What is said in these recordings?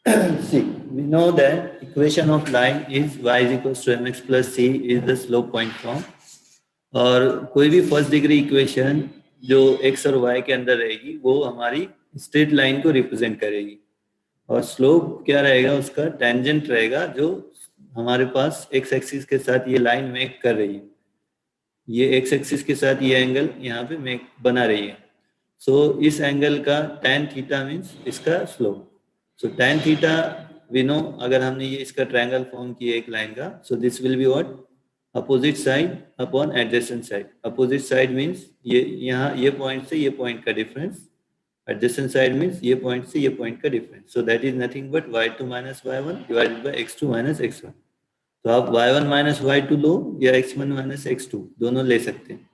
See, we know that equation of line is y is equals to mx plus c is the slope point form. और कोई भी first degree equation जो x और y के अंदर रहेगी वो हमारी स्ट्रेट लाइन को रिप्रेजेंट करेगी, और स्लोप क्या रहेगा, उसका टेंजेंट रहेगा जो हमारे पास x एक्सिस के साथ ये लाइन मेक कर रही है, ये x एक्सिस के साथ ये एंगल यहाँ पे मेक बना रही है। सो इस एंगल का tan थीटा मीन्स इसका slope. So tan theta we know, अगर हमने ये इसका ट्रायंगल फॉर्म किया एक लाइन का, so this will be what, opposite side upon adjacent side. Opposite side means ये यहाँ ये पॉइंट से ये पॉइंट का डिफरेंस, एडजेसेंट साइड मीन्स ये पॉइंट से ये पॉइंट का difference. So that is nothing but y2 minus y1 divided by x2 minus x1। तो आप y1 माइनस y2 लो या x1 माइनस x2 दोनों ले सकते हैं।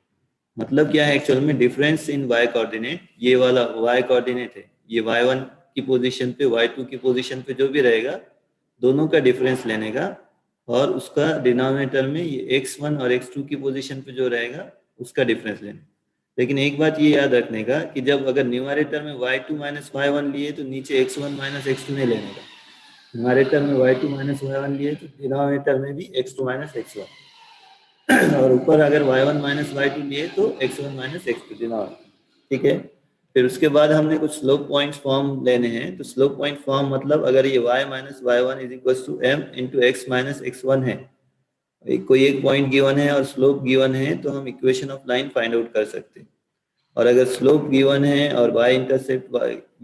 मतलब क्या है एक्चुअल में, डिफरेंस इन y कोऑर्डिनेट, ये वाला y कोऑर्डिनेट है, ये y1 की पोजीशन पे y2 की पोजीशन पे जो भी रहेगा दोनों का डिफरेंस लेने का, और उसका डिनोमिनेटर में ये x1 और x2 की पोजीशन पे जो रहेगा उसका डिफरेंस लेना। लेकिन एक बात ये याद रखने का कि जब अगर न्यूमरेटर में y2 माइनस y1 लिए तो नीचे x1 माइनस x2 नहीं लेने का। न्यूमरेटर में y2 माइनस y1 लिए तो डिनोमिनेटर में भी x2 माइनस x1, और ऊपर अगर y1 माइनस y2 लिए तो x1 माइनस x2 डिनोमिनेटर। ठीक है। फिर उसके बाद हमने कुछ स्लोप पॉइंट फॉर्म लेने हैं। तो स्लोप पॉइंट फॉर्म मतलब अगर ये y minus y1 is equal to m into x minus x1 है, कोई एक पॉइंट गिवन है और स्लोप गिवन है, तो हम equation of line find out कर सकते हैं। और अगर स्लोप गिवन है और y इंटरसेप्ट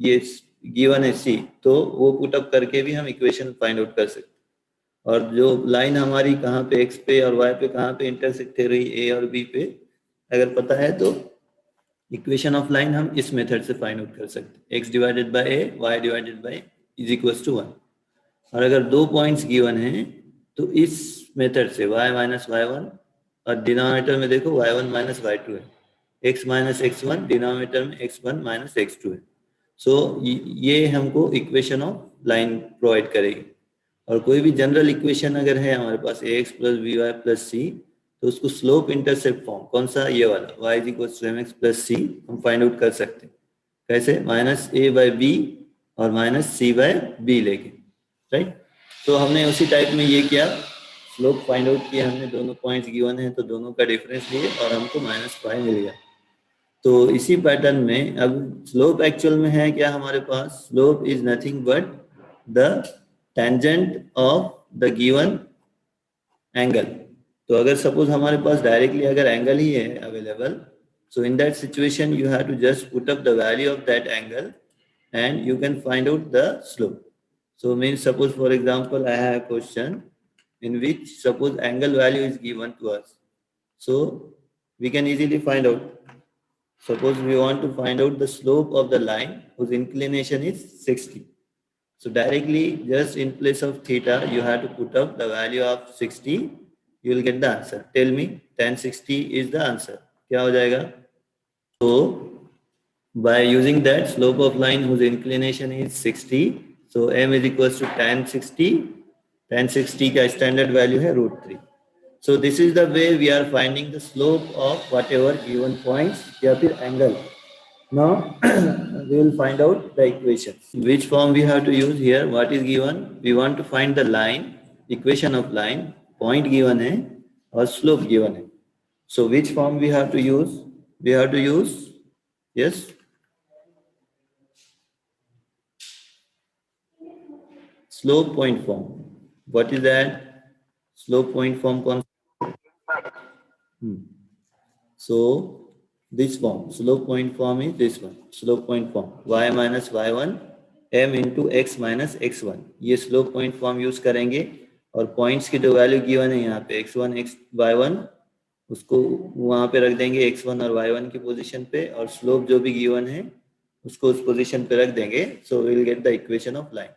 ये गिवन है c, तो वो पुट अप करके भी हम इक्वेशन फाइंड आउट कर सकते हैं। और जो लाइन हमारी कहाँ पे x पे और y पे कहाँ पे इंटरसेक्ट हो रही a और b पे अगर पता है तो इक्वेशन ऑफ लाइन हम इस मेथड से फाइंड आउट कर सकते हैं, x divided by a y divided by is equals to 1। और अगर दो पॉइंट्स गिवन हैं तो इस मेथड से y माइनस y1, और डिनोमिनेटर में देखो y1 माइनस y2 है, x माइनस x1 डिनोमिनेटर में x1 माइनस x2 है। सो ये हमको इक्वेशन ऑफ लाइन प्रोवाइड करेगी। और कोई भी जनरल इक्वेशन अगर है हमारे पास ax plus B Y plus C, तो उसको स्लोप इंटरसेप्ट फॉर्म कौन सा, ये वाला y is equal to mx plus C हम फाइंड आउट कर सकते हैं। कैसे, माइनस a बाय बी और माइनस सी बाय बी लेके, राइट। तो हमने उसी टाइप में ये किया, स्लोप फाइंड आउट किया हमने, दोनों पॉइंट्स गिवन है तो दोनों का डिफरेंस लिए और हमको -5 मिल गया। तो इसी पैटर्न में अब स्लोप एक्चुअल में है क्या हमारे पास, slope is nothing but the tangent of the given angle. तो अगर सपोज हमारे पास डायरेक्टली अगर एंगल ही है available, so in that situation you have to just put up the value of that angle and you can find out the slope. So means suppose for example I have a question in which suppose angle value is given to us, so we can easily find out. Suppose we want to find out the slope of the line whose inclination is 60. So directly just in place of theta you have to put up the value of 60, you will get the answer. Tell me, tan 60 is the answer. क्या हो जाएगा? So by using that slope of line whose inclination is 60, so m is equals to tan 60. Tan 60 का standard value है √3. So this is the way we are finding the slope of whatever given points या फिर angle. Now we will find out the equation. Which form we have to use here? What is given? We want to find the line, equation of line, point given है और slope given है. So which form we have to use? We have to use, yes, slope point form. What is that? Slope point form concept. So this form, slope point form is this one. Slope point form y minus y1 m into x minus x1, ये slope point form use करेंगे। और points की जो value given है यहाँ पे x1 y1, उसको वहाँ पे रख देंगे x1 और y1 की पोजीशन पे, और स्लोप जो भी गिवन है उसको उस पोजीशन पे रख देंगे। So we will get the equation of line.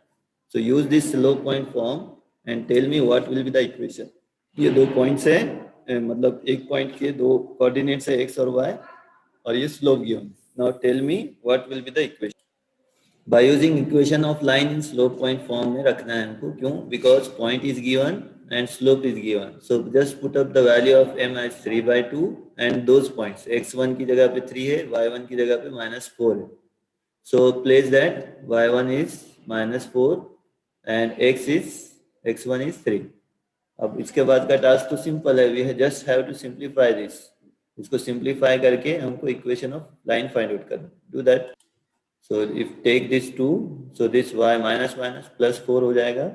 So use this slope point form and tell me what will be the equation. ये दो पॉइंट्स है, मतलब एक पॉइंट के दो कोऑर्डिनेट्स है x और y, और ये slope given. Now tell me what will be the equation. By using equation of line in slope point form में रखना है हमको, क्यों? Because point is given and slope is given. So just put up the value of m as 3/2 and those points, x1 की जगह पे 3 है, y1 की जगह पे -4 है. So place that y1 is -4 and x1 is 3. अब इसके बाद का टास्क तो सिंपल है, we just have to simplify this. इसको सिंप्लीफाई करके हमको equation of line find out करना. Do that. So if take this 2, so this y minus minus plus 4 हो जाएगा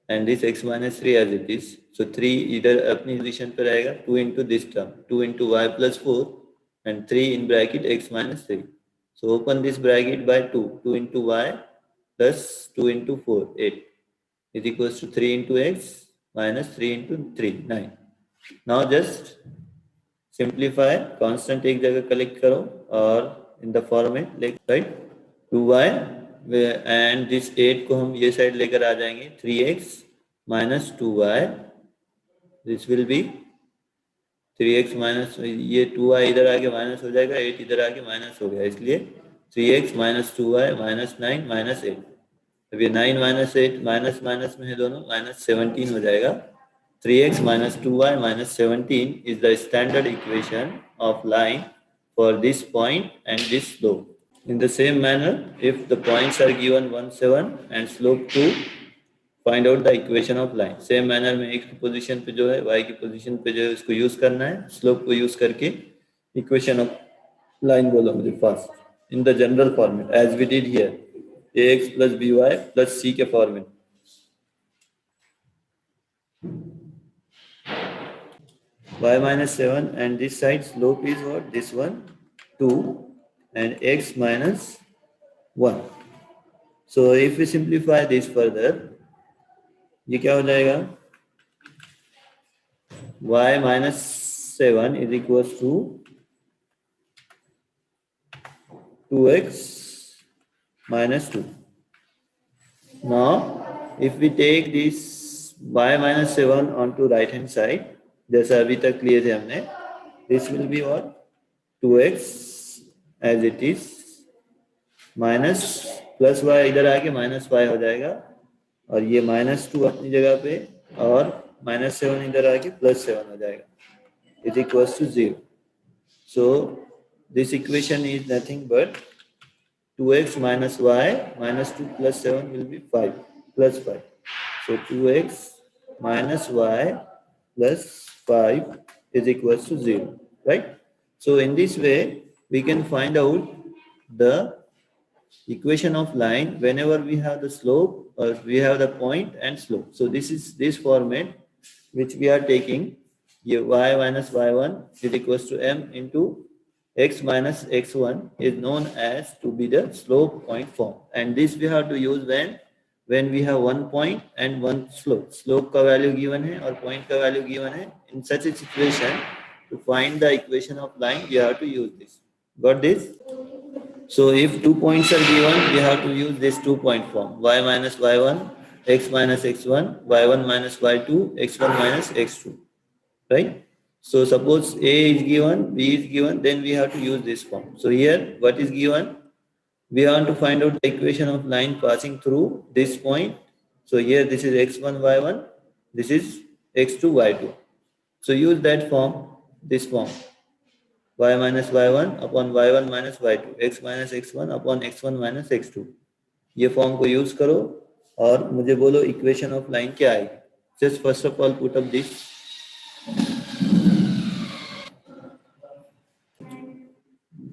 and this x minus 3 as it is. So 3 इधर अपनी position पे रहेगा, 2 into this term, 2 into Y plus 4 and 3 in bracket x minus 3. So open this bracket by 2. 2 into y plus 2 into 4, 8 is equals to 3 into x minus 3 into 3, 9. Now just simplify, constant एक जगह collect करो और in the format like right 2y and this 8 को हम ये side लेकर आ जाएंगे, 3x minus 2y. This will be 3x minus, ये 2y इधर आके माइनस हो जाएगा, 8 इधर आके माइनस हो गया, इसलिए 3x minus 2y minus 9 minus 8. अब ये 9 माइनस 8 माइनस माइनस में है दोनों, माइनस 17 हो जाएगा. 3x minus 2y minus 17 is the standard equation of line for this point and this slope. In the same manner, if the points are given 1, 7 and slope 2, find out the equation of line. Same manner में x की position पे जो है, y की position पे जो है उसको यूज करना है, स्लोप को यूज करके इक्वेशन ऑफ लाइन बोलो मुझे fast in the general format as we did here, ax plus by plus c के format. y minus 7 and this side slope is what, this one 2 and x minus 1. So if we simplify this further, ये क्या हो जाएगा, y minus 7 is equals to 2x minus 2. Now if we take this y minus 7 onto right hand side, जैसा अभी तक लिए थे हमने, this will be what, 2x as it is minus plus y इधर आके माइनस y हो जाएगा और ये माइनस 2 अपनी जगह पे और माइनस 7 इधर आके प्लस 7 हो जाएगा, is equals to 0. So this equation is nothing but 2x minus y minus 2 plus 7 will be 5 plus 5. So 2x minus y plus 5 is equals to 0, right? So in this way we can find out the equation of line whenever we have the slope or we have the point and slope. So this is this format which we are taking. Y minus y1 is equals to m into x minus x1 is known as to be the slope point form, and this we have to use when we have one point and one slope. Slope का value given है और point का value given है. In such a situation, to find the equation of line we have to use this. Got this? So if 2 points are given, we have to use this 2-point form, y minus y1, x minus x1, y1 minus y2, x1 minus x2, right? So suppose a is given, b is given, then we have to use this form. So here what is given? We want to find out the equation of line passing through this point. So here this is x1 y1, this is x2 y2. So use that form, this form, y minus y1 upon y1 minus y2, x minus x1 upon x1 minus x2. ये form को use करो और मुझे बोलो equation of line क्या आएगी. Just first of all put up this.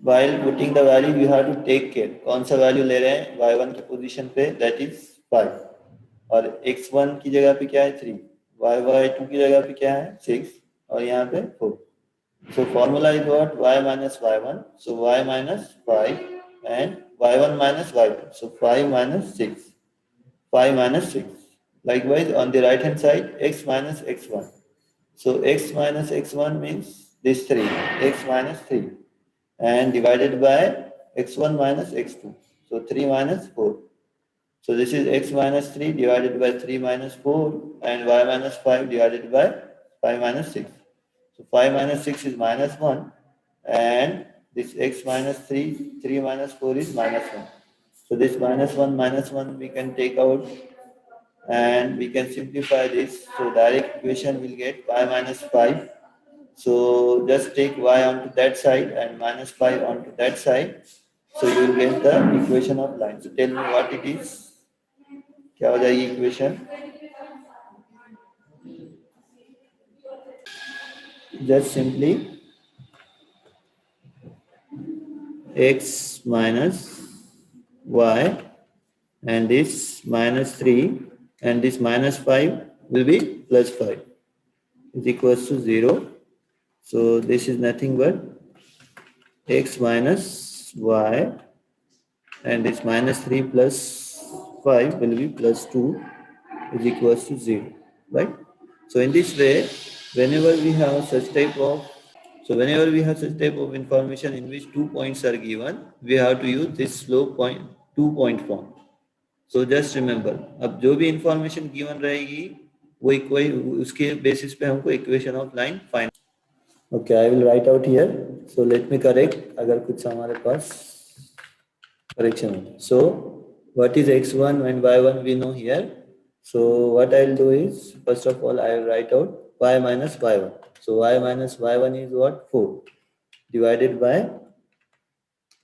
While putting the value you have to take care कौन सा वैल्यू ले रहे हैं y1 की पोजीशन पे, that is 5 और x1 की जगह पे क्या है 3, y2 की जगह पे क्या है 6 और यहाँ पे 4. So formula is what, y minus y1, so y minus 5 and y1 minus y2, so 5 minus 6, 5 minus 6. Likewise on the right hand side x minus x1, so x minus x1 means this 3, x minus 3 and divided by x1 minus x2, so 3 minus 4. So this is x minus 3 divided by 3 minus 4 and y minus 5 divided by 5 minus 6. So 5 minus 6 is minus 1 and this x minus 3, 3 minus 4 is minus 1. So this minus 1 we can take out and we can simplify this. So direct equation will get y minus 5. So just take y onto that side and minus 5 onto that side. So you will get the equation of line. So tell me what it is. क्या हो जाएगी equation? Just simply x minus y and this minus 3 and this minus 5 will be plus 5 is equals to 0. So this is nothing but x minus y and this minus 3 plus 5 will be plus 2 is equals to 0, right? So in this way, whenever we have such type of information in which 2 points are given, we have to use this slope point 2 point form. So just remember, अब जो भी information given रहेगी कोई उसके basis पे हमको equation of line find. Okay, I will write out here. So let me correct अगर कुछ हमारे पास correction हो. So what is x1 and y1 we know here. So what I'll do is, first of all, I'll write out y minus y1. So y minus y1 is what? 4 divided by,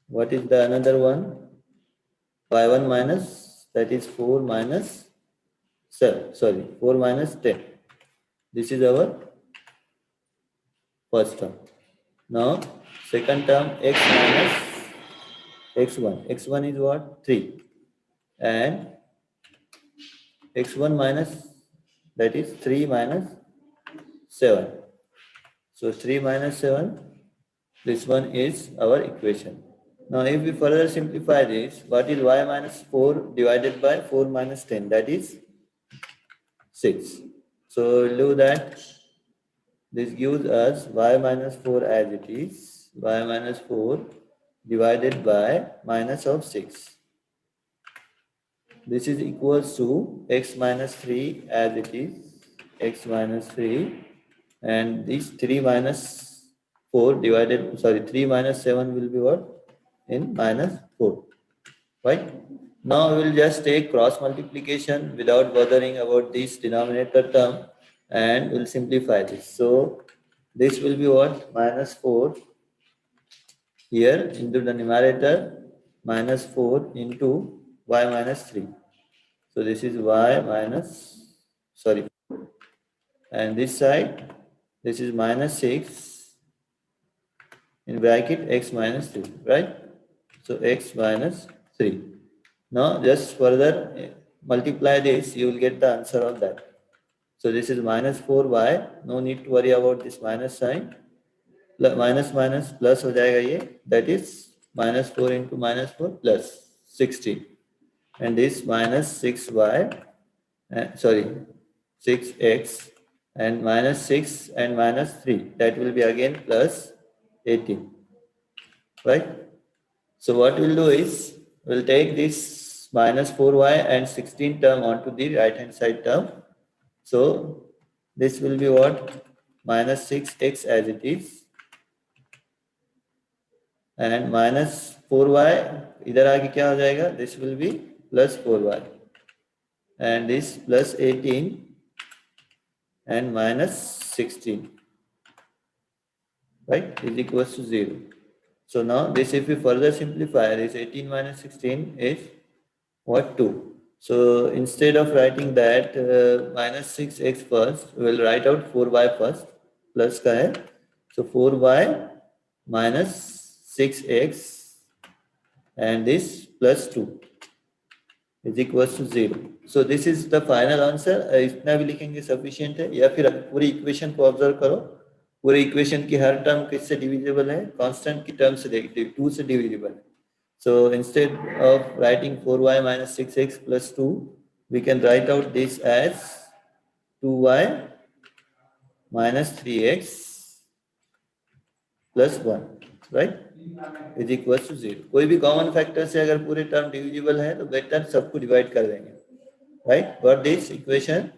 what is the another one? y1 minus, that is 4 minus 7, sorry, 4 minus 10. This is our first term. Now, second term, x minus x1. x1 is what? 3. And x1 minus, that is 3 minus 7. So 3 minus 7, this one is our equation. Now if we further simplify this, what is y minus 4 divided by 4 minus 10? That is 6. So we'll do that. This gives us y minus 4 as it is, y minus 4 divided by minus of 6. This is equals to x minus 3 as it is, x minus 3, and this 3 minus 4 divided, sorry, 3 minus 7 will be what? In minus 4, right? Now we will just take cross multiplication without bothering about this denominator term, and we'll simplify this. So this will be what? Minus 4 here into the numerator, minus 4 into y minus 3. So this is y minus, sorry, and this side, this is minus 6 in bracket x minus 3, right? So x minus 3. Now just further multiply this, you will get the answer of that. So this is minus 4y, no need to worry about this minus sign. Minus minus plus हो जाएगा ये, that is minus 4 into minus 4 plus 16. And this minus 6y, sorry, 6x and minus 6 and minus 3, that will be again plus 18, right? So what we'll do is, we'll take this minus 4y and 16 term onto the right hand side term. So this will be what? Minus 6x as it is, and minus 4y इधर आगे क्या हो जाएगा? This will be plus 4y, and this plus 18 and minus 16, right, is equals to 0. So now this, if we further simplify, this 18 minus 16 is what? 2. So instead of writing that minus 6x first, we will write out 4y first, plus का है. So 4y minus 6x and this plus 2 is equals to 0. So this is the final answer. इतना भी लिखेंगे sufficient है, या फिर पूरी equation को observe करो. पूरे इक्वेशन की हर टर्म किससे डिविजिबल है? कांस्टेंट की टर्म से, 2 से डिविजिबल है. So instead of writing 4y minus 6x plus 2, we can write out this as 2y minus 3x plus 1, right, is equals to 0. कोई भी कॉमन फैक्टर से अगर पूरे टर्म डिविजिबल है तो बेटर सबको डिवाइड कर देंगे, right? Got this equation?